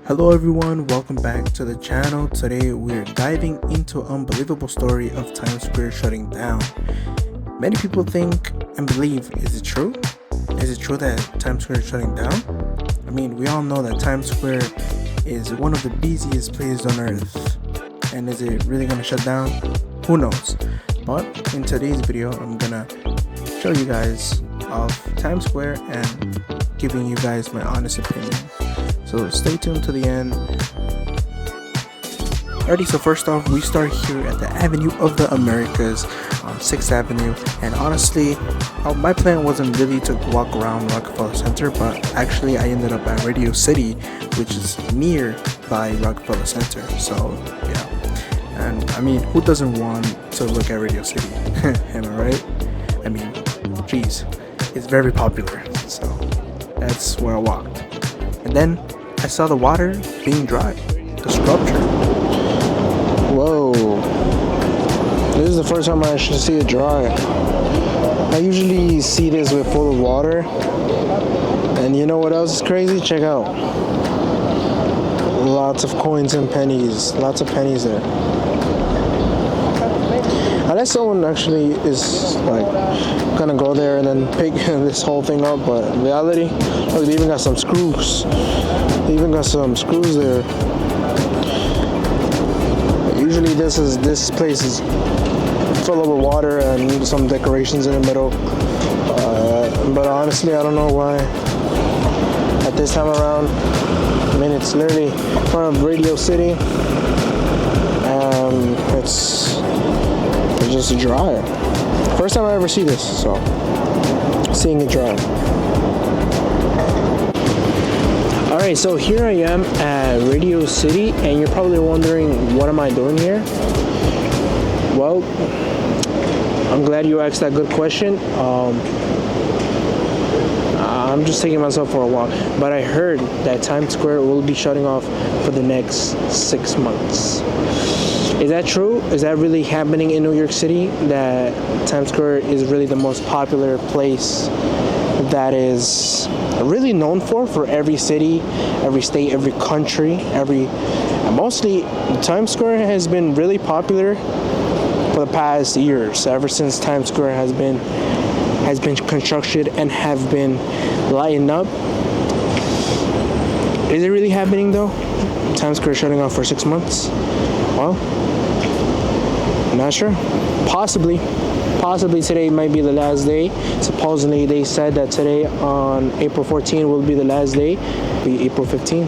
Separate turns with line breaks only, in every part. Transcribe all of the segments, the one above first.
Hello everyone, welcome back to the channel. Today we're diving into an unbelievable story of Times Square shutting down. Many people think and believe, is it true? Is it true that Times Square is shutting down? I mean, we all know that Times Square is one of the busiest places on earth. And is it really gonna shut down? Who knows? But in today's video, I'm gonna show you guys of Times Square and giving you guys my honest opinion. So stay tuned to the end. Alrighty, so first off, we start here at the Avenue of the Americas on 6th Avenue. And honestly, my plan wasn't really to walk around Rockefeller Center, but actually I ended up at Radio City, which is near by Rockefeller Center. So yeah, and I mean, who doesn't want to look at Radio City? Am I right? I mean, geez, it's very popular. So that's where I walked. And then I saw the water being dry, the sculpture.
Whoa, this is the first time I actually see it dry. I usually see this with full of water. And you know what else is crazy? Check out. Lots of coins and pennies. Lots of pennies there. Unless someone actually is like gonna go there and then pick this whole thing up, but in reality, look, they even got some screws. They even got some screws there. Usually this place is full of water and some decorations in the middle. But honestly, I don't know why. At this time around, I mean, it's literally in front of Radio City, and it's just dry. First time I ever see this, so seeing it dry. Alright, so here I am at Radio City, and you're probably wondering, what am I doing here? Well, I'm glad you asked that good question. I'm just taking myself for a walk, but I heard that Times Square will be shutting off for the next 6 months. Is that true? Is that really happening in New York City? That Times Square is really the most popular place that is really known for every city, every state, every country, mostly Times Square has been really popular for the past years, ever since Times Square has been constructed and have been lightened up. Is it really happening though? Times Square shutting off for 6 months? Well, I'm not sure. Possibly today might be the last day. Supposedly they said that today on April 14 will be the last day, be April 15.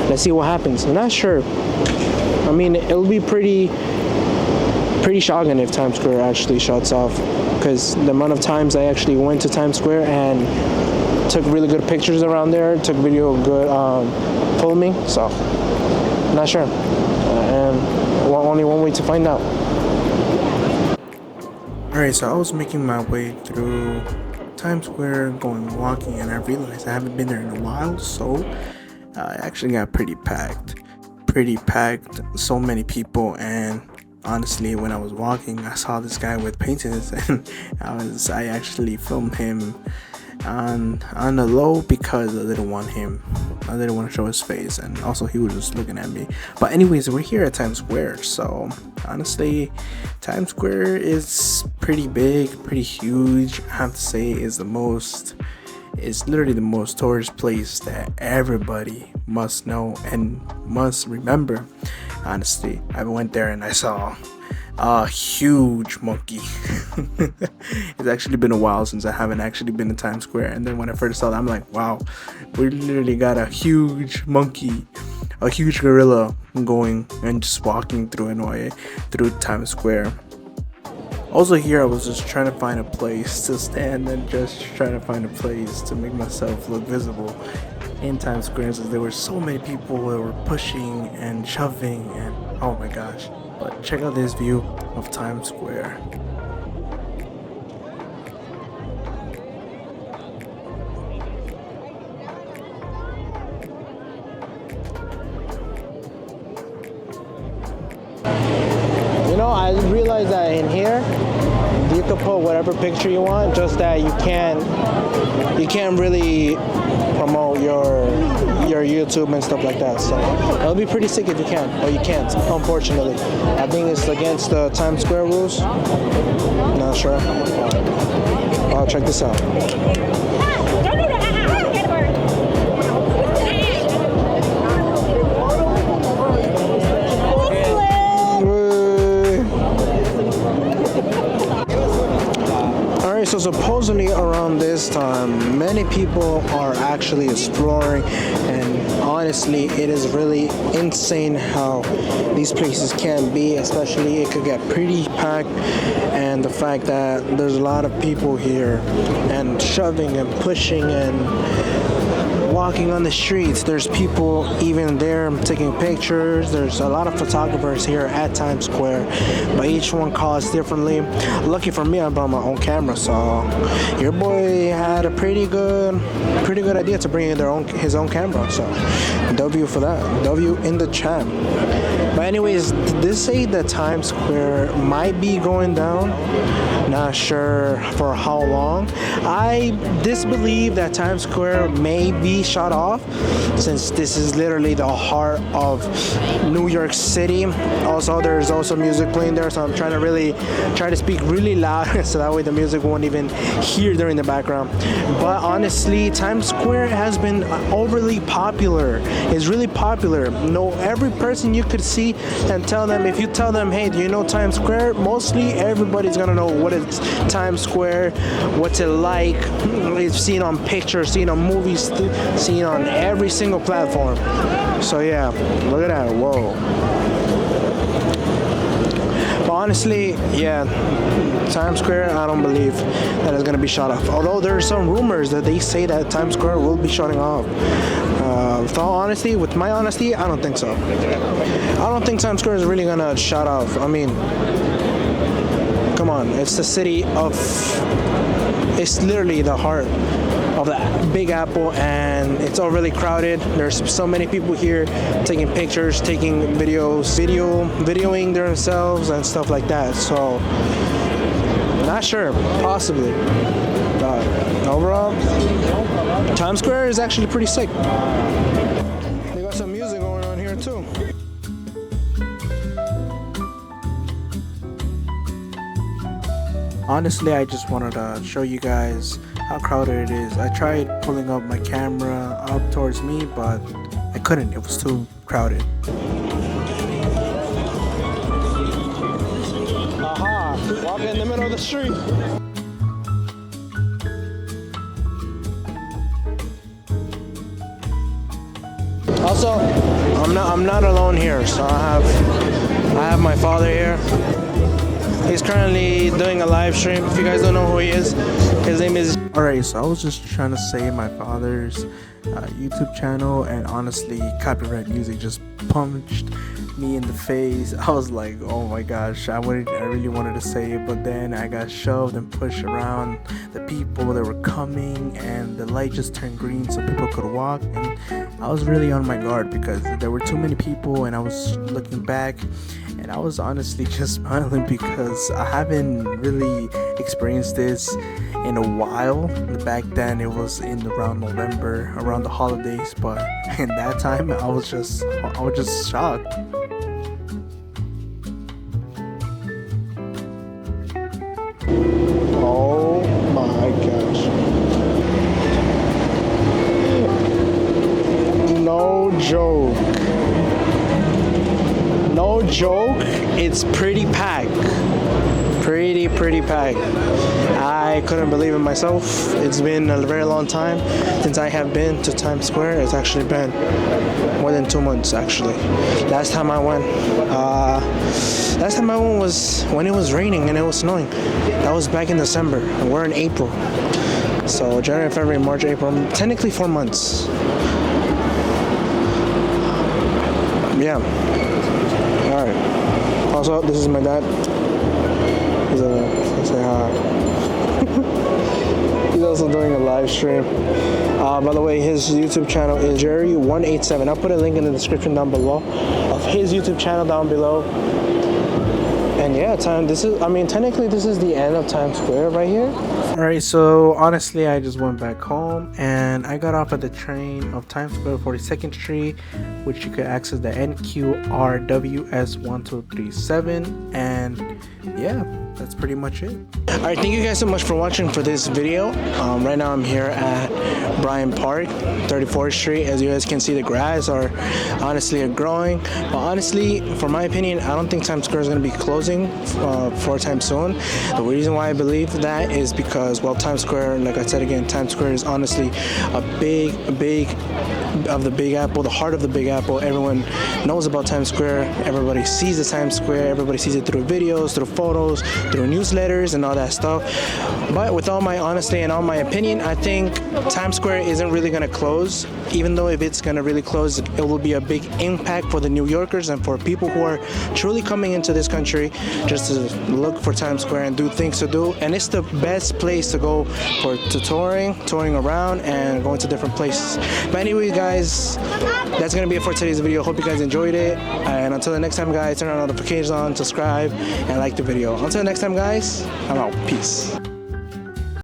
Let's see what happens. I'm not sure. I mean, it'll be pretty shocking if Times Square actually shuts off, because the amount of times I actually went to Times Square and took really good pictures around there, took video good filming, so not sure. And only one way to find out.
Alright, so I was making my way through Times Square, walking, and I realized I haven't been there in a while, so I actually got pretty packed, so many people. And honestly, when I was walking, I saw this guy with paintings, and I actually filmed him on the low because I didn't want to show his face, and also he was just looking at me. But anyways, we're here at Times Square, so honestly, Times Square is pretty big, pretty huge. I have to say, it's literally the most tourist place that everybody must know and must remember. Honestly, I went there and I saw a huge monkey. It's actually been a while since I haven't actually been to Times Square, and then when I first saw that, I'm like, wow, we literally got a huge monkey, a huge gorilla going and just walking through Times Square. Also here, I was just trying to find a place to stand and just trying to find a place to make myself look visible in Times Square, since there were so many people that were pushing and shoving, and oh my gosh. But check out this view of Times Square.
You know, I realized that in here you can put whatever picture you want, just that you can't really promote your YouTube and stuff like that. So it'll be pretty sick if you can, but you can't, unfortunately. I think it's against the Times Square rules. Not sure. Oh, check this out. So supposedly around this time, many people are actually exploring, and honestly, it is really insane how these places can be, especially it could get pretty packed, and the fact that there's a lot of people here and shoving and pushing and walking on the streets. There's people even there taking pictures. There's a lot of photographers here at Times Square, but each one calls differently. Lucky for me, I brought my own camera, so your boy had a pretty good idea to bring in his own camera. So W for that. W in the chat. But anyways, this say that Times Square might be going down. Not sure for how long. I disbelieve that Times Square may be shut off, since this is literally the heart of New York City. Also, there's also music playing there, so I'm trying to speak really loud so that way the music won't even hear there in the background. But honestly, Times Square has been overly popular. It's really popular. Every person you could see and tell them, if you tell them, hey, do you know Times Square? Mostly everybody's gonna know what is Times Square, what's it like. It's seen on pictures, seen on movies, seen on every single platform. So yeah, look at that. Whoa. But honestly, yeah, Times Square, I don't believe that it's gonna be shut off. Although there are some rumors that they say that Times Square will be shutting off. With my honesty, I don't think so. I don't think Times Square is really gonna shut off. I mean, come on, it's the city of, it's literally the heart of the Big Apple, and it's all really crowded. There's so many people here taking pictures, taking videoing themselves and stuff like that. So, not sure, possibly. But overall, Times Square is actually pretty sick. They got some music going on here too.
Honestly, I just wanted to show you guys how crowded it is. I tried pulling up my camera up towards me, but I couldn't. It was too crowded.
Aha! Walking in the middle of the street. Also, I'm not alone here, so I have my father here. He's currently doing a live stream. If you guys don't know who he is, his name is...
Alright, so I was just trying to say my father's YouTube channel, and honestly, copyright music just punched me in the face. I was like, oh my gosh, I really wanted to say it, but then I got shoved and pushed around the people that were coming, and the light just turned green so people could walk, and I was really on my guard because there were too many people, and I was looking back, and I was honestly just smiling because I haven't really experienced this in a while. Back then it was in around November, around the holidays, but in that time I was just shocked.
Oh my gosh. No joke. No joke, it's pretty packed. Pretty packed. I couldn't believe it myself. It's been a very long time since I have been to Times Square. It's actually been more than 2 months actually. Last time I went was when it was raining and it was snowing. That was back in December, and we're in April. So January, February, March, April, technically 4 months. Yeah. Alright. Also, this is my dad. He's say hi. He's also doing a live stream. By the way, his YouTube channel is Jerry187. I'll put a link in the description down below of his YouTube channel down below. And And yeah, technically this is the end of Times Square right here.
Alright, so honestly, I just went back home and I got off at the train of Times Square 42nd Street, which you could access the NQRWS1237. And yeah, that's pretty much it.
Alright, thank you guys so much for watching for this video. Right now I'm here at Bryant Park, 34th Street. As you guys can see, the grass are honestly growing. But honestly, for my opinion, I don't think Times Square is going to be closing for time soon. The reason why I believe that is because, well, Times Square, like I said again, Times Square is honestly a big of the Big Apple, the heart of the Big Apple. Everyone knows about Times Square. Everybody sees the Times Square. Everybody sees it through videos, through photos, through newsletters, and all that stuff. But with all my honesty and all my opinion, I think Times Square isn't really going to close. Even though if it's going to really close, it will be a big impact for the New Yorkers and for people who are truly coming into this country just to look for Times Square and do things to do. And it's the best place to go for touring around and going to different places. But anyway, guys, that's going to be it for today's video. Hope you guys enjoyed it. And until the next time, guys, turn on notifications on, subscribe, and like the video. Until next time, guys, I'm out. Peace.